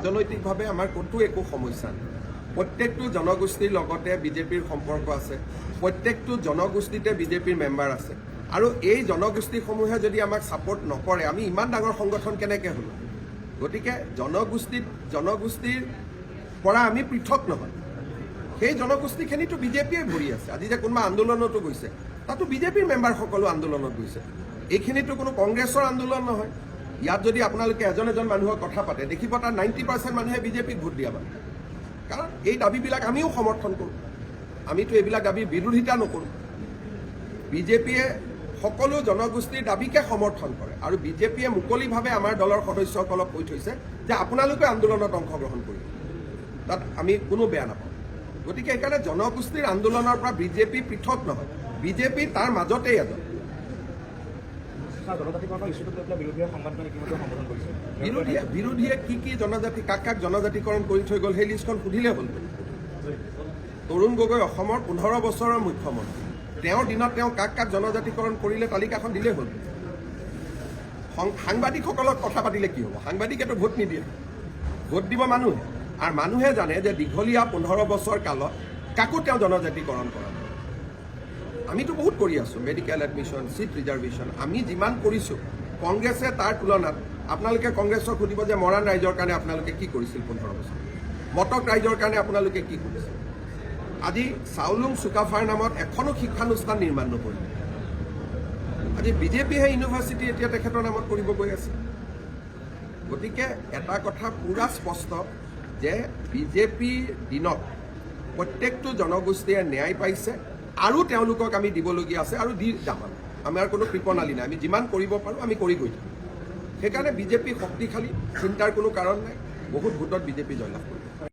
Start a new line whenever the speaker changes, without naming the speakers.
ৰাজনৈতিকভাৱে আমাৰ ক'তো একো সমস্যা নাই। প্ৰত্যেকটো জনগোষ্ঠীৰ লগতে বিজেপিৰ সম্পৰ্ক আছে, প্ৰত্যেকটো জনগোষ্ঠীতে বিজেপিৰ মেম্বাৰ আছে। আৰু এই জনগোষ্ঠীসমূহে যদি আমাক ছাপোৰ্ট নকৰে আমি ইমান ডাঙৰ সংগঠন কেনেকৈ হ'লো? গতিকে জনগোষ্ঠীৰ পৰা আমি পৃথক নহয়। সেই জনগোষ্ঠীখিনিতো বিজেপিয়ে ভৰি আছে। আজি যে কোনোবা আন্দোলনতো গৈছে তাতো বিজেপিৰ মেম্বাৰসকলো আন্দোলনত গৈছে। এইখিনিতো কোনো কংগ্ৰেছৰ আন্দোলন নহয়। ইয়াত যদি আপোনালোকে এজন মানুহৰ কথা পাতে দেখিব তাৰ 90% মানুহে বিজেপিক ভোট দিয়া মানুহ। কাৰণ এই দাবীবিলাক আমিও সমৰ্থন কৰোঁ, আমিতো এইবিলাক দাবীৰ বিৰোধিতা নকৰোঁ। বিজেপিয়ে সকলো জনগোষ্ঠীৰ দাবীকে সমৰ্থন কৰে আৰু বিজেপিয়ে মুকলিভাৱে আমাৰ দলৰ সদস্যসকলক কৈ থৈছে যে আপোনালোকে আন্দোলনত অংশগ্ৰহণ কৰিব, তাত আমি কোনো বেয়া নাপাওঁ। গতিকে সেইকাৰণে জনগোষ্ঠীৰ আন্দোলনৰ পৰা বিজেপি পৃথক নহয়, বিজেপি তাৰ মাজতেই এজন। বিৰোধীয়ে কি জনজাতি কাক জনজাতিকৰণ কৰি থৈ গ'ল সেই লিষ্টখন সুধিলে হ'ল। তৰুণ গগৈ অসমৰ 15 বছৰৰ মুখ্যমন্ত্ৰী, তেওঁৰ দিনত তেওঁ কাক জনজাতিকৰণ কৰিলে তালিকাখন দিলে হ'ল। সাংবাদিকসকলক কথা পাতিলে কি হ'ব? সাংবাদিকেতো ভোট নিদিয়ে, ভোট দিব মানুহে। আৰু মানুহে জানে যে দীঘলীয়া 15 বছৰ কালত কাকো তেওঁ জনজাতিকৰণ কৰা। আমিতো বহুত কৰি আছোঁ, মেডিকেল এডমিশ্যন, চিট ৰিজাৰ্ভেশ্যন, আমি যিমান কৰিছোঁ কংগ্ৰেছে তাৰ তুলনাত। আপোনালোকে কংগ্ৰেছক সুধিব যে মৰাণ ৰাইজৰ কাৰণে আপোনালোকে কি কৰিছিল 15 বছৰ, মটক ৰাইজৰ কাৰণে আপোনালোকে কি কৰিছিল। আজি চাউলুং চুকাফাৰ নামত এখনো শিক্ষানুষ্ঠান নিৰ্মাণ নকৰিলে। আজি বিজেপিহে ইউনিভাৰ্চিটি এতিয়া তেখেতৰ নামত কৰিব গৈ আছে। গতিকে এটা কথা পুৰা স্পষ্ট যে বিজেপিৰ দিনত প্ৰত্যেকটো জনগোষ্ঠীয়ে ন্যায় পাইছে আৰু তেওঁলোকক আমি দিবলগীয়া আছে আৰু দি যাম। আমাৰ কোনো কৃপণালী নাই, আমি যিমান কৰিব পাৰোঁ আমি কৰি গৈ থাকোঁ। সেইকাৰণে বিজেপি শক্তিশালী, চিন্তাৰ কোনো কাৰণ নাই। বহুত ভোটত বিজেপি জয়লাভ কৰিব।